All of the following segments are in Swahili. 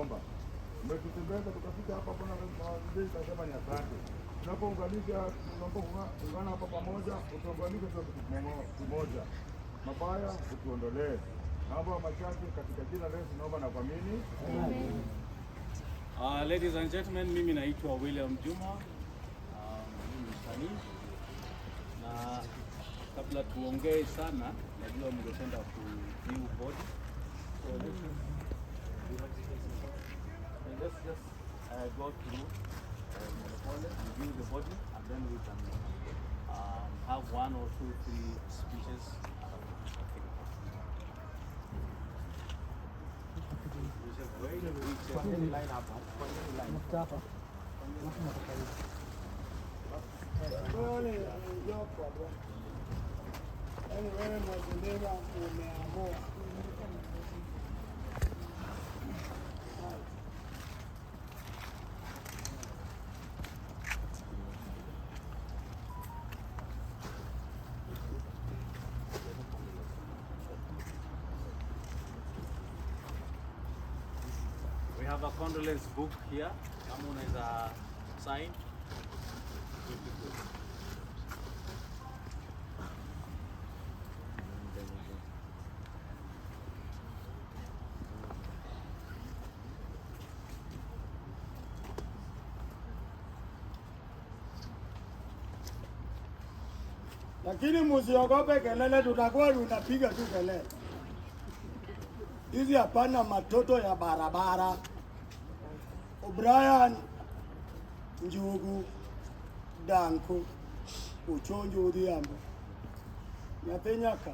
kuomba. Umetutembeza tukafika hapa kuna mzee kasema ni asante. Tunapounganisha tunapoungana hapa pamoja, utuunganishe kwa kitu kimoja. Mabaya utuondolee. Naomba machache katika jina la Yesu naomba na kuamini. Amen. Ladies and gentlemen, mimi naitwa William Juma. Mimi ni msanii. Na kabla tuongee sana, najua mngependa ku-view body. So let's just go through review the body, and then we can have 1 or 2, 3 speeches. We have a condolence book here. Kama unaweza sign. Lakini musiogope kelele, tutakuwa tunapiga tu kelele. Hizi hapana matoto ya barabara. Brian Njugu Danko Ochonjo Odhiambo Nyathenya Kach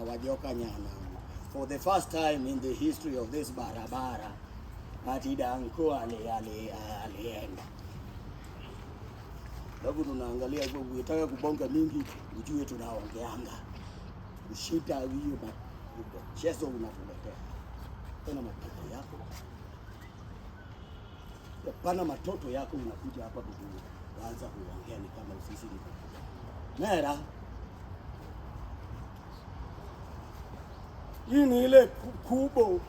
Wajoka Nyana. For the first time in the history of this barabara, ati Danko alienda. Sababu tunaangalia kwa ukitaka kubonga mingi ujue tunaongeanga. Ushita hiyo na chezo unatuletea. Pana matoto yako. Pana matoto yako unakuja hapa kuanza kuongea ni kama sisi ni. Mera. Hii ni ile kubo.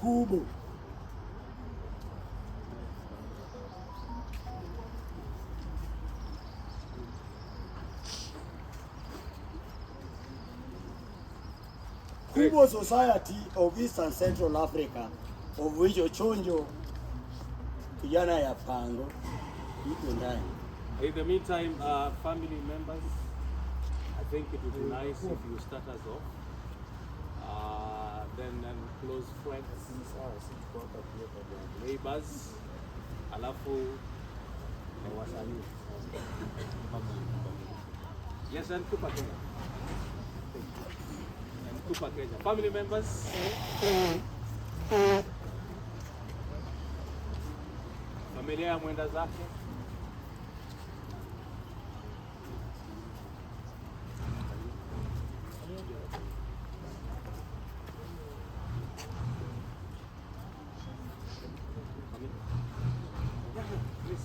Kubo Society of East and Central Africa, of which Ochonjo kijana ya pango iko ndani. In the meantime, family members, I think it would be nice if you start us off. Then close friends, neighbors, alafu wasanii. Yes, and Kupa Kenya. Kupa Kenya. Family members. Familia ya mwenda zake.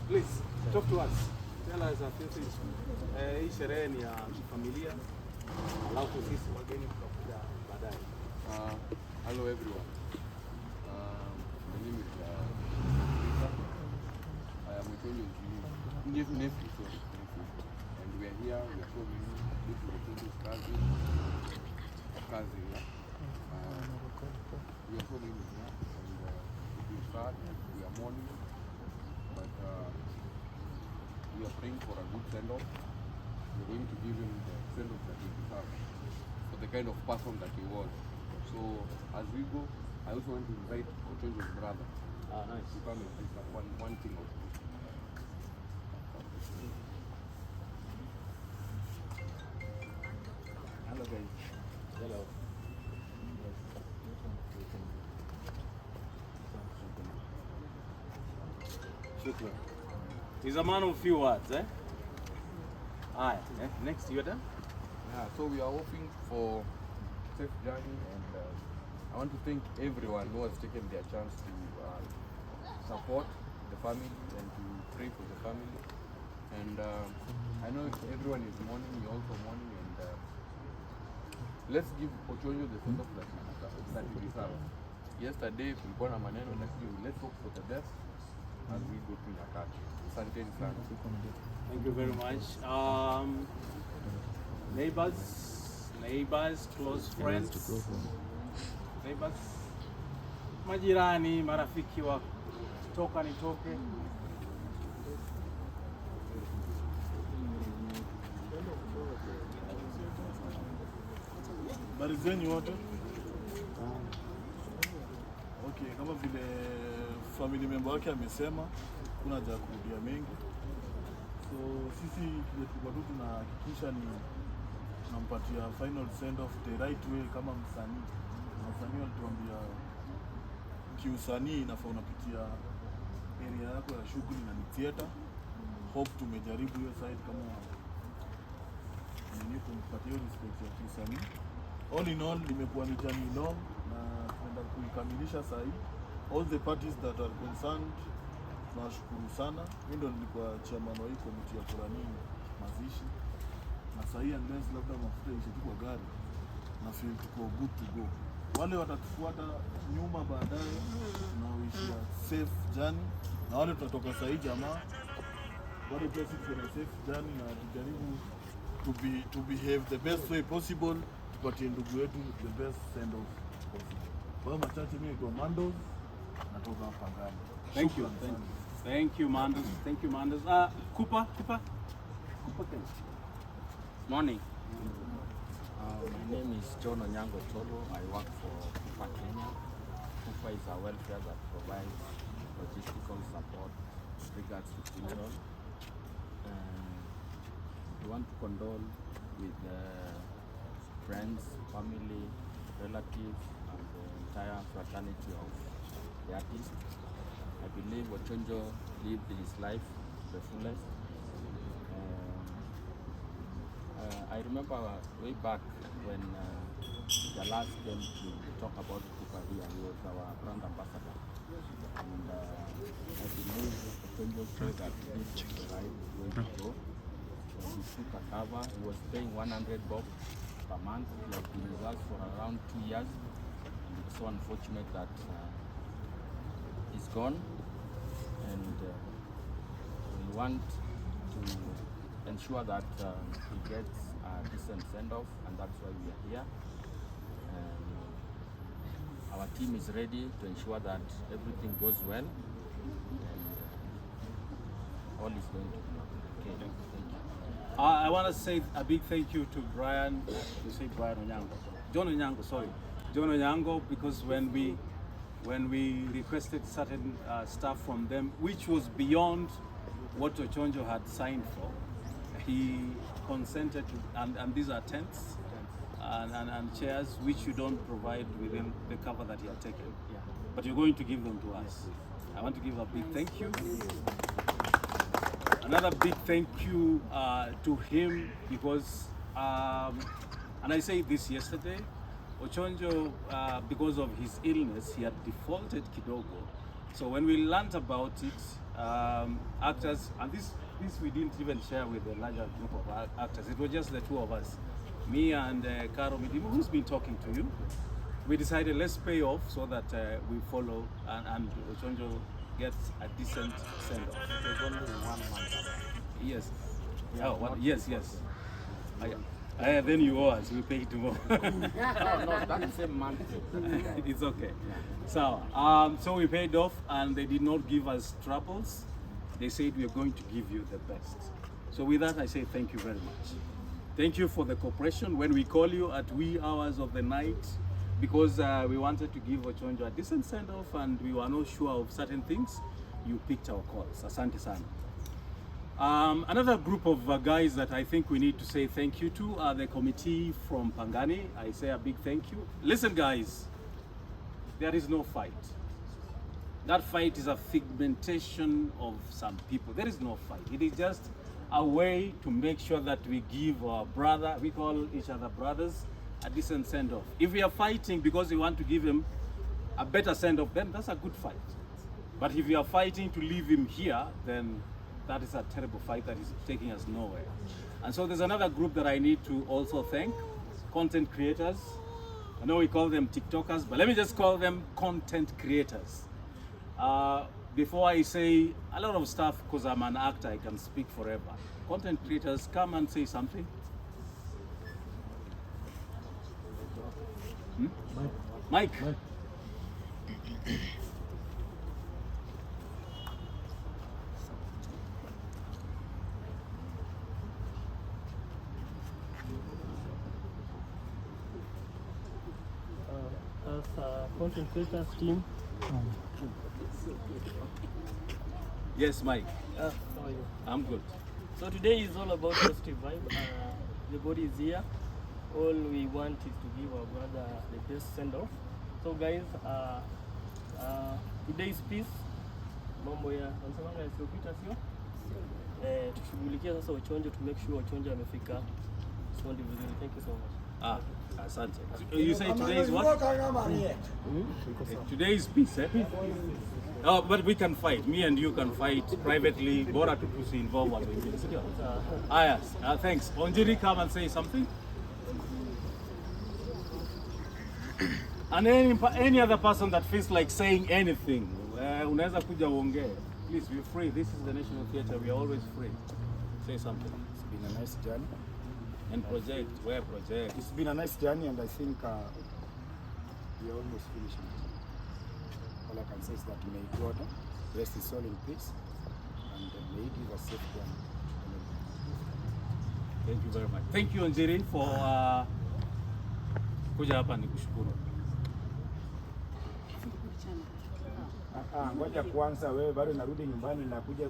Please, talk to us. Tell us a few things. Hii sherehe ni ya familia. Alafu sisi wageni tutakuja baadaye. Hello everyone. My name is I am Ochonjo's nephew, and we are here. We are showing this is Ochonjo's cousin. We are showing him here, and it is sad. We are mourning, but we are praying for a good send-off. We are going to give him the send-off that he deserves for the kind of person that he was. So as we go, I also want to invite Ochonjo's brother. Nice. To come and say one thing or two. Hello guys. Hello. Shukran. He's a man of few words, eh? Aye. Next, you done? Yeah, so we are hoping for safe journey, and I want to thank everyone who has taken their chance to support the family and to pray for the family. And I know everyone is mourning, you're also mourning, and let's give Ochonjo the send off that he deserves. Yesterday tulikuwa na maneno, lakini let's hope for the best as we go to Nyakach. Asanteni sana. Thank you very much. Neighbors, close friends, neighbors, majirani, marafiki wa toka nitoke. Habari zenyu wote? Okay, kama vile family member wake amesema, kuna haja ya kurudia mengi. So sisi tulikuwa tu tunahakikisha ni tunampatia final send off the right way kama msanii. Msanii alituambia kiusanii inafaa unapitia area yako ya shughuli na ni theater. Hope tumejaribu hiyo side kama nini kumpatia respect ya kiusanii. All in all, nimekuwa ni journey long na tunaenda kuikamilisha saa hii. All the parties that are concerned, tunashukuru sana. Mimi ndo nilikuwa chairman wa hii committee ya Kurani mazishi. Na saa hii unless labda mafuta ishe tu kwa gari, na feel tuko good to go. Wale watatufuata nyuma baadaye na wishia safe journey. Na wale tutatoka saa hii jamaa, wale pia sisi tuna safe journey na tujaribu to behave the best way possible. Tupatie ndugu yetu the best send off possible. Kwa machache mimi kwa Mandos natoka Pangani. Thank you. Thank you, Mandos. Thank you, Mandos. Cooper. Morning. My name is John Onyango Tolo. I work for Kupa Kenya. Kupa is a welfare that provides logistical support with regards to funeral. We want to condole with friends, family, relatives, and the entire fraternity of the artist. I believe Ochonjo lived his life to the fullest. I remember way back when Jalas came to talk about Kupa here. He was our brand ambassador. And I believe Ochonjo said that this is the right way to go. So he took a cover. He was paying 100 bob per month. He has been with us for around 2 years. And it's so unfortunate that he's gone. And we want to ensure that he gets a decent send-off, and that's why we are here. Our team is ready to ensure that everything goes well, and all is going to be okay. Thank you. I want to say a big thank you to Brian. You say Brian Onyango, John Onyango. Sorry, John Onyango, because when we requested certain stuff from them, which was beyond what Ochonjo had signed for, he consented to, and these are tents and chairs which you don't provide within the cover that he had taken. Yeah. But you're going to give them to us. I want to give a big thank you. Another big thank you to him because, and I said this yesterday, Ochonjo, because of his illness, he had defaulted kidogo. So when we learned about it, actors, and this we didn't even share with the larger group of actors, it was just the two of us, me and Karo Midimu, who's been talking to you. We decided let's pay off so that we follow and Ochonjo gets a decent send-off. It was only 1 month. Yes. Yes. Then you owe us, we pay tomorrow. No, that's the same month. It's okay. So, so we paid off and they did not give us troubles. They said we are going to give you the best. So with that, I say thank you very much. Thank you for the cooperation when we call you at wee hours of the night because we wanted to give Ochonjo a decent send-off and we were not sure of certain things. You picked our calls. Asante sana. Another group of guys that I think we need to say thank you to are the committee from Pangani. I say a big thank you. Listen guys, there is no fight. That fight is a figmentation of some people. There is no fight. It is just a way to make sure that we give our brother, we call each other brothers, a decent send-off. If we are fighting because we want to give him a better send-off, then that's a good fight. But if we are fighting to leave him here, then that is a terrible fight that is taking us nowhere. And so there's another group that I need to also thank. content creators. I know we call them TikTokers, but let me just call them content creators. Before I say a lot of stuff, because I'm an actor, I can speak forever. Content creators, come and say something. Mike. As a content creators team. Yes, Mike. How are you? I'm good. So today is all about positive vibe. The body is here. All we want is to give our brother the best send off. So guys, today is peace. Mambo ya wanasemaga yasiyopita sio. Tushughulikia sasa Ochonjo to make sure Ochonjo amefika sound vizuri. Thank you so much. Asante. You say today is what? Today is peace, eh? Oh, but we can fight. Me and you can fight privately. Bora tu tusi-involve watu wengine, sio? Yes. Thanks. Onjiri, come and say something. And any other person that feels like saying anything, unaweza kuja uongee. Please, we're free. This is the National Theatre. We are always free. Say something. It's been a nice journey. And project, where project? It's been a nice journey, and I think we are almost finishing it. All I can say is that may God rest his soul in peace, and may he give us safe journey. Thank you very much. Thank you, Onjiri, for kuja hapa nikushukuru. Ngoja kwanza, wewe bado narudi nyumbani na kuja.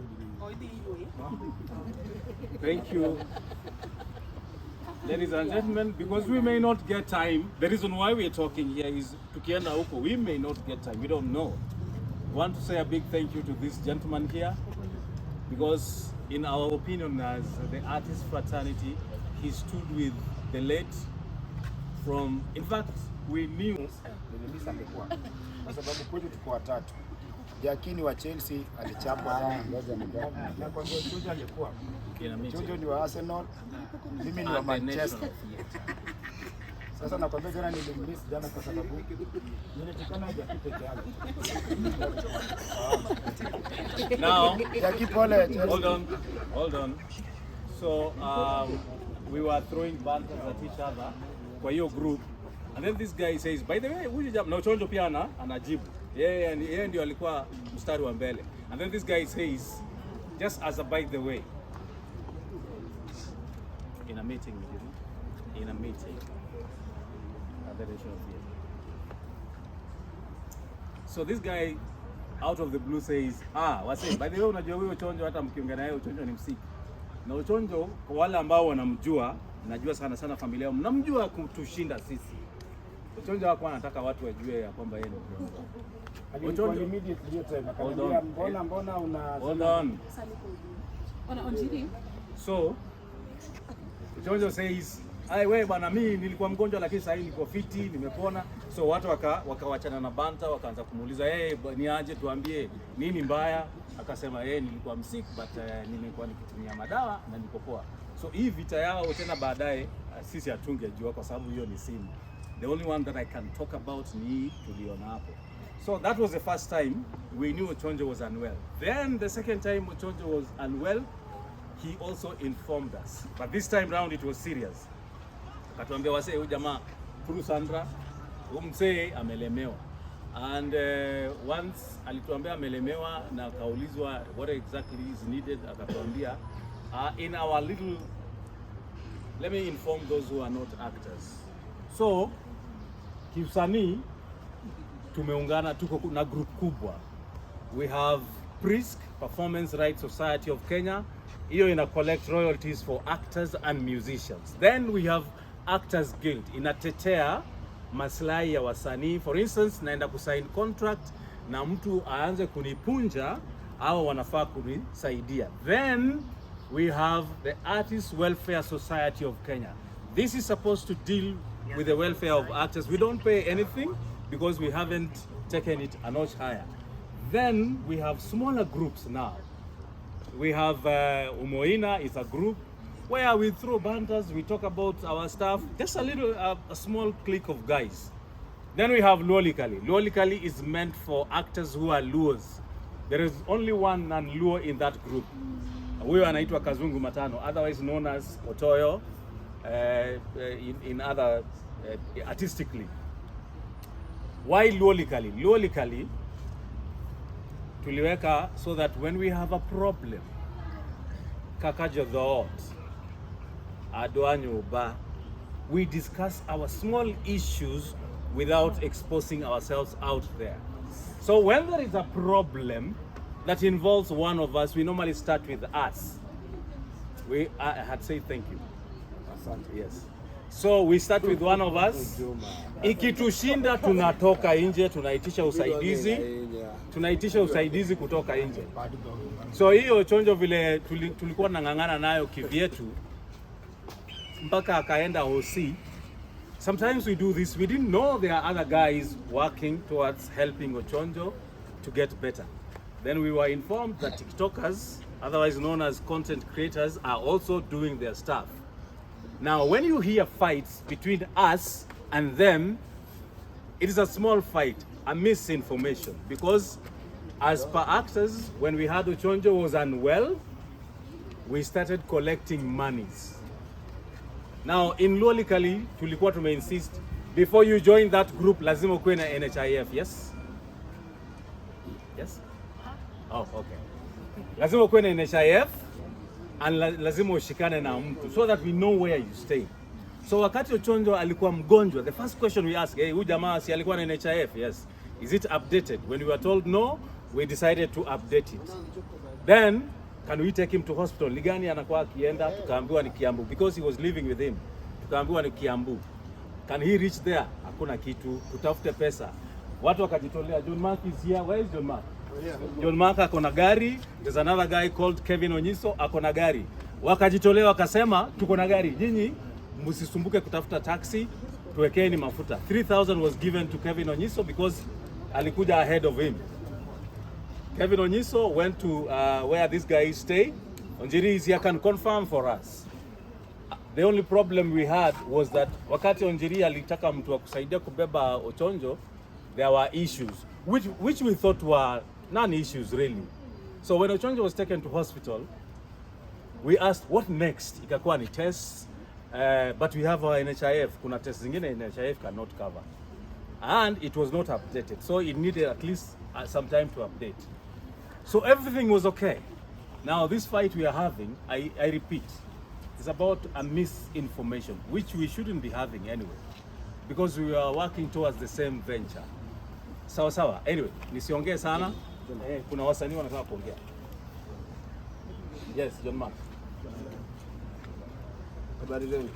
Thank you. Ladies and gentlemen, because we may not get time, the reason why we are talking here is tukienda huko, we may not get time, we don't know. We want to say a big thank you to this gentleman here, because in our opinion as the artist fraternity, he stood with the late from, in fact, we knew. Nilimisa angekuwa. Kwa sababu kwetu tuko watatu. Jakini wa Chelsea alichapwa. Nakwambia Ochonjo angekuwa. Ochonjo ni wa Arsenal, mimi ni wa Manchester. Sasa nakwambia jana nilimmiss jana kwa sababu nilitikana Jaki peke yake. Now, Jaki pole. Hold on. So, we were throwing banters at each other kwa hiyo group. And then this guy says, by the way, huyu jamaa na Ochonjo pia anajibu. Yeye ndio alikuwa mstari wa mbele. And then this guy says, just as a by the way, in a meeting at the National Theatre. So this guy out of the blue says, wase, by the way, unajua huyo Ochonjo hata mkiongea naye Ochonjo ni msiki. Na Ochonjo kwa wale ambao wanamjua, najua sana familia yao, mnamjua kutushinda sisi. Ochonjo hakuwa anataka watu wajue ya kwamba yeye ni Ochonjo. Hold on. So Ochonjo says, wewe bwana, mimi nilikuwa mgonjwa lakini sasa hivi niko fiti, nimepona. So watu wakawachana na banta, wakaanza kumuuliza ni aje, tuambie nini mbaya. Akasema nilikuwa msick but nimekuwa nikitumia madawa na niko poa. So hii vita yao tena baadaye sisi hatungejua kwa sababu hiyo ni simu. The only one that I can talk about ni tuliona hapo. So that was the first time we knew Ochonjo was unwell. Then the second time Ochonjo was unwell, he also informed us. But this time round it was serious. Akatuambia wase, huyu jamaa through Sandra, mzee amelemewa. And once alituambia amelemewa na akaulizwa what exactly is needed, akatuambia in our little, let me inform those who are not actors. So kiusanii tumeungana, tuko na group kubwa. We have PRISC, Performance Rights Society of Kenya. Hiyo ina collect royalties for actors and musicians. Then we have Actors Guild, inatetea maslahi ya wasanii. For instance, naenda kusign contract na mtu aanze kunipunja au wanafaa kunisaidia. Then we have the Artists Welfare Society of Kenya. This is supposed to deal with the welfare of actors. We don't pay anything because we haven't taken it a notch higher. Then we have smaller groups now. We have Umoina is a group. where we throw banters, we talk about our stuff, just a small clique of guys. Then we have Luolikali. Luolikali is meant for actors who are Luos. There is only one non-Luo in that group. Huyo anaitwa Kazungu Matano, otherwise known as Otoyo in other artistically. Why Luolikali? Luolikali tuliweka so that when we have a problem, kakajo dhoot, adoanyo ba, we discuss our small issues without exposing ourselves out there. So when there is a problem that involves one of us, we normally start with us. I had said thank you. Yes. So we start with one of us. Ikitushinda tunatoka nje, tunaitisha usaidizi kutoka nje. So hiyo Ochonjo vile tulikuwa nang'ang'ana nayo kivyetu mpaka akaenda OC. Sometimes we do this, we didn't know there are other guys working towards helping Ochonjo to get better. Then we were informed that TikTokers, otherwise known as content creators, are also doing their stuff. Now, when you hear fights between us and them, it is a small fight, a misinformation. Because as per actors, when we heard Ochonjo was unwell, we started collecting monies. Now, in Luolikali, tulikuwa insist, before you join that group, lazima ukuwe na NHIF, yes? Yes? Oh, okay. Lazima ukuwe na NHIF, and lazima ushikane na mtu, so that we know where you stay. So wakati Ochonjo alikuwa mgonjwa, the first question we asked, hey, huyu jamaa si alikuwa na NHIF? Yes. Is it updated? When we were told no, we decided to update it. Then, can we take him to hospital? Ligani anakuwa akienda, tukaambiwa ni Kiambu, because he was living with him. Tukaambiwa ni Kiambu. Can he reach there? Hakuna kitu, tutafute pesa. Watu wakajitolea. John Mark is here. Where is John Mark? John Mark ako na gari. There's another guy called Kevin Onyiso ako na gari. Wakajitolea wakasema tuko na gari. Nyinyi msisumbuke kutafuta taxi, tuwekeeni mafuta. 3,000 was given to Kevin Onyiso because alikuja ahead of him. Kevin Onyiso went to where this guy stay. Onjiri is here, can confirm for us. The only problem we had was that wakati Onjiri alitaka mtu wa kusaidia kubeba Ochonjo, there were issues which we thought were non-issues really. So when Ochonjo was taken to hospital, we asked what next? Ikakuwa ni tests, but we have our NHIF. Kuna tests zingine NHIF cannot cover. And it was not updated. So it needed at least some time to update. So everything was okay. Now this fight we are having, I repeat, is about a misinformation, which we shouldn't be having anyway, because we are working towards the same venture. Sawa sawa. Anyway, nisiongee sana. Kuna wasanii wanataka kuongea. Yes, John Mark. Habari zenu.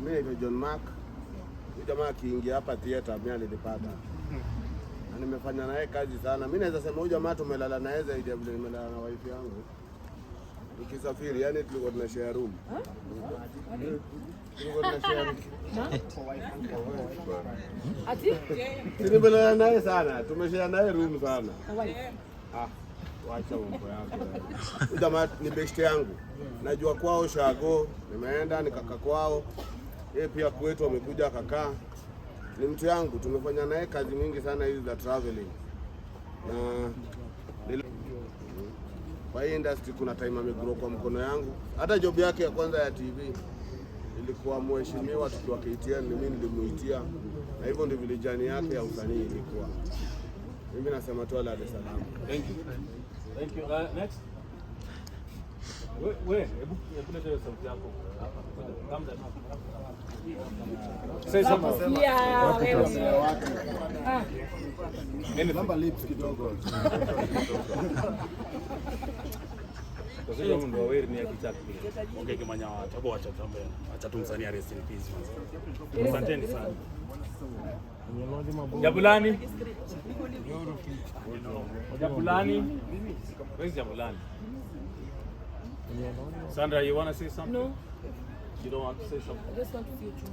Mimi ni John Mark. Huyu jamaa akiingia hapa theater mimi alinipata. Na nimefanya naye kazi sana. Mimi naweza sema huyu jamaa tumelala naye zaidi ya vile nimelala na wife yangu. Nikisafiri, yani tulikuwa tuna share room. Tulikuwa tuna share room. Ati? Tumelala naye sana. Tumeshare naye room sana. Wacha mambo yako. Huyu jamaa ni best yangu. Najua kwao Shago, nimeenda nikaka kwao. Yeye pia kwetu amekuja akakaa. Ni mtu yangu, tumefanya naye kazi mingi sana hizi za traveling. Na kwa hii industry kuna time amegrow kwa mkono yangu. Hata job yake ya kwanza ya TV ilikuwa mheshimiwa tukiwa KTN, mimi nilimuitia. Na hivyo ndio vile jani yake ya usanii ilikuwa. Mimi nasema tu ala salama. Thank you. Thank you. Next. Hebu leta sauti yako hapa. Say something. Yeah, wewe. Namba lips kidogo. Kwa sababu ndio wewe ni akitaka pia. Ongea kimanya watu, hapo acha tambe. Acha tumsanii rest in peace. Asanteni sana. Jabulani. Jabulani. Where's Jabulani? Sandra, you want to say something? No. You don't want to say something? I just want to feel true.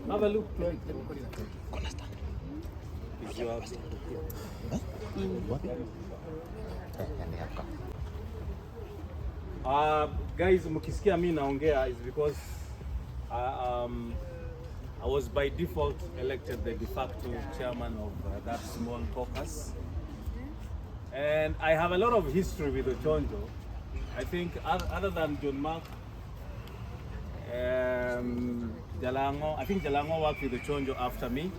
Have a look. Is your house? Guys, mkisikia mimi naongea is because I was by default elected the de facto chairman of that small caucus. And I have a lot of history with Ochonjo. I think other than John Mark, Jalango, I think Jalango worked with Ochonjo after me.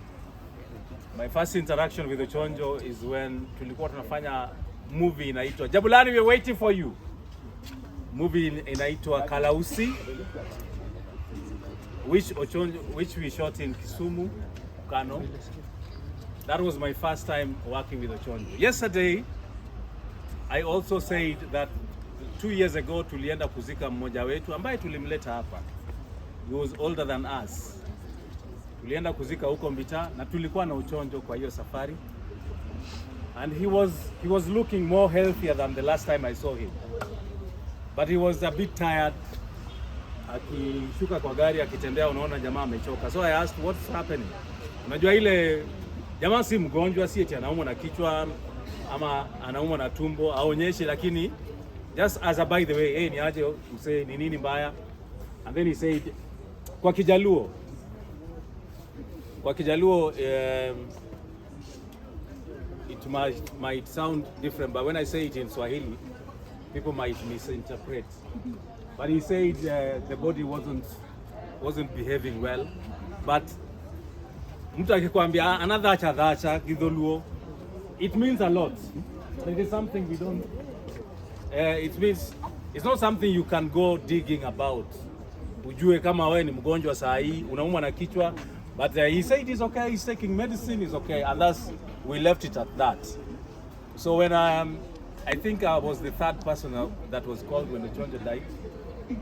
My first interaction with Ochonjo is when tulikuwa tunafanya movie inaitwa Jabulani, we're waiting for you. Movie inaitwa Kalausi, which we shot in Kisumu, Kano. That was my first time working with Ochonjo. Yesterday, I also said that 2 years ago tulienda kuzika mmoja wetu ambaye tulimleta hapa. He was older than us. Tulienda kuzika huko Mbita na tulikuwa na Ochonjo kwa hiyo safari. And he was looking more healthier than the last time I saw him. But he was a bit tired. Akishuka kwa gari akitembea, unaona jamaa amechoka. So I asked what's happening. Unajua ile jamaa si mgonjwa, si eti anaumwa na kichwa ama anaumwa na tumbo, aonyeshe, lakini just as a by the way, hey, ni aje usee ni nini mbaya? And then he said kwa Kijaluo it might sound different, but when I say it in Swahili, people might misinterpret. But he said the body wasn't behaving well. But mtu akikwambia anadhacha dhacha Kidholuo, it means a lot. It is something we don't. It means it's not something you can go digging about. Ujue kama wewe ni mgonjwa saa hii, unaumwa na kichwa. But he said it's okay, he's taking medicine, it's okay, and we left it at that. So when I think I was the third person that was called when Ochonjo died,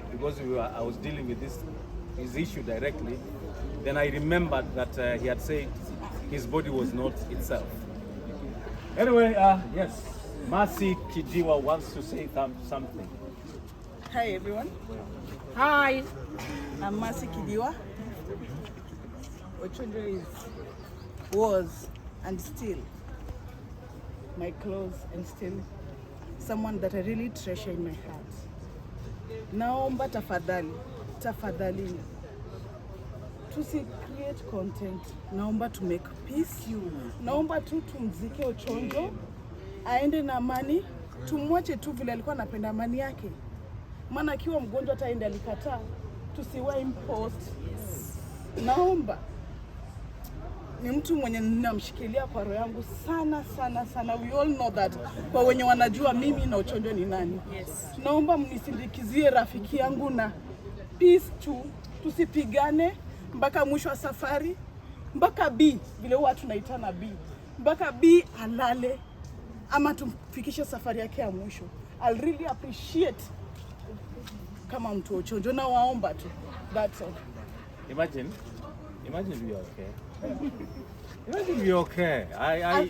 because I was dealing with his issue directly. Then I remembered that he had said his body was not itself. Anyway, yes, Mercy Kidiwa wants to say something. Hi everyone. Hi. I'm Mercy Kidiwa. Ochonjo was and still my close and still someone that I really treasure in my heart. Naomba tafadhali tusi create content. Naomba to make peace. Naomba tu tumzike Ochonjo aende na amani, tumwache tu vile alikuwa anapenda amani yake. Maana akiwa mgonjwa ataenda alikataa, tusiwa impost. Naomba ni mtu mwenye ninamshikilia kwa roho yangu sana sana sana. We all know that. Kwa wenye wanajua mimi na Ochonjo ni nani. Yes. Naomba mnisindikizie rafiki yangu na peace tu, tusipigane mpaka mwisho wa safari, mpaka B vile huwa tunaitana B, mpaka B alale ama tumfikishe safari yake ya mwisho. I'll really appreciate kama mtu Ochonjo, na waomba tu. That's all. Imagine we are okay. Imagine we're okay.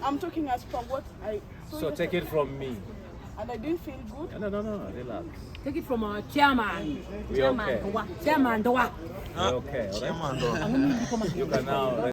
I'm talking as from what I saw. So take it from me. And I didn't feel good. No, relax. Take it from our chairman. We're okay. Chairman, We're okay, all right? You can now